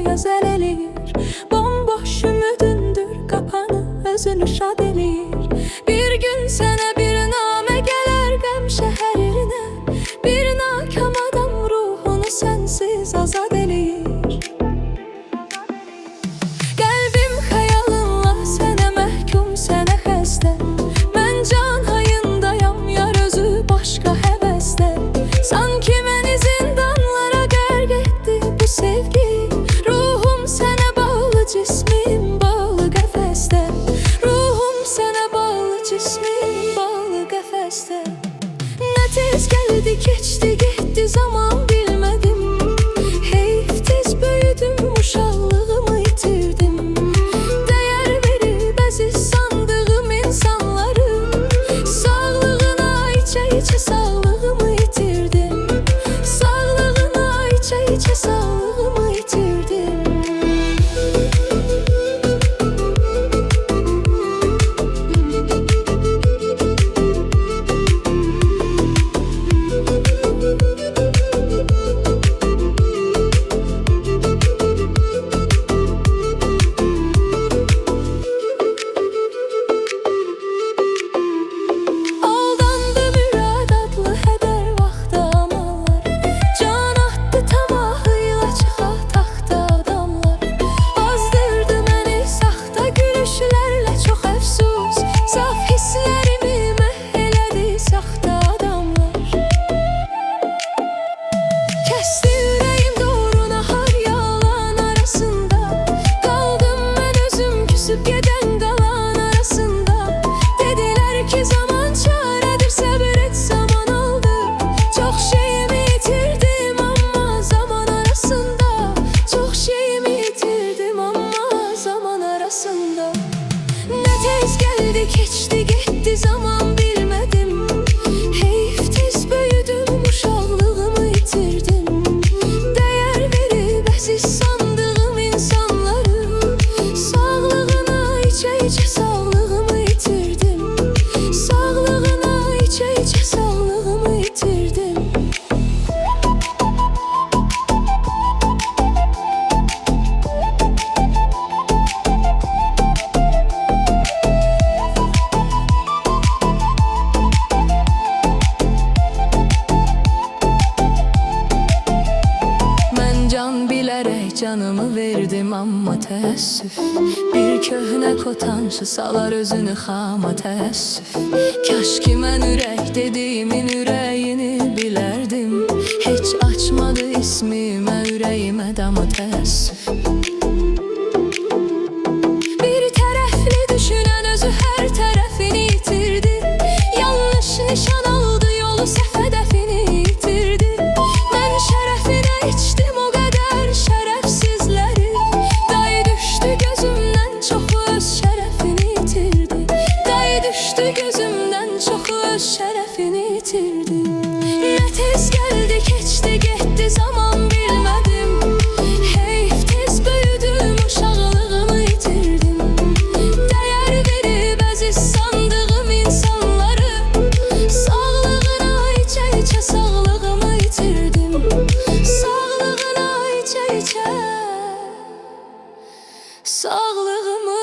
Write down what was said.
Yazar eləyir, bomboş ümidindir qapanı özünü şad eləyir. Bir gün sənə bir namə gələr qəm şəhərinə, bir nakam adam ruhunu sənsiz azad eləyir. Qəlbim xəyalınla sənə məhkum, sənə xəstə, mən can hayındayam, yar özü başqa həvəsdə. Sanki məni zindanlara qərq etdi bu sevgi, cismim bağlı qəfəsdə, ruhum sənə bağlı, cismim bağlı qəfəsdə. Nə tez gəldi, keçdi, getdi zaman bilmədim. Heyf tez böyüdüm, uşaqlığımı itirdim. Dəyər verib əziz sandığım insanların sağlığına içə-içə sağlığımı itirdim. Sağlığına içə-içə sağlığımı itirdim. Keçdi, getdi zaman bilmədim. Heyf tez böyüdüm, uşaqlığımı itirdim. Dəyər verib əziz sandığım insanların sağlığına içə-içə sağlığımı itirdim. Sağlığına içə-içə sağlığımı itirdim. Can bilərək canımı verdim, amma təəssüf bir köhnə kotançı salar özünü xama təəssüf. Kaş ki mən ürək dediyimin ürəyini bilərdim. Heç açmadı ismimə, ürəyimə damı təəssüf. Bir tərəfli düşünən özü hər tərəfini itirdi. Yanlış nişan aldı, yolu səhv hədəfini itirdi. Mən şərəfinə içdim şərəfini itirdi. Nə tez gəldi, keçdi, getdi zaman bilmədim. Heyf tez böyüdüm, uşaqlığımı itirdim. Dəyər verib əziz sandığım insanların sağlığına içə-içə sağlığımı itirdim. Sağlığına içə-içə sağlığımı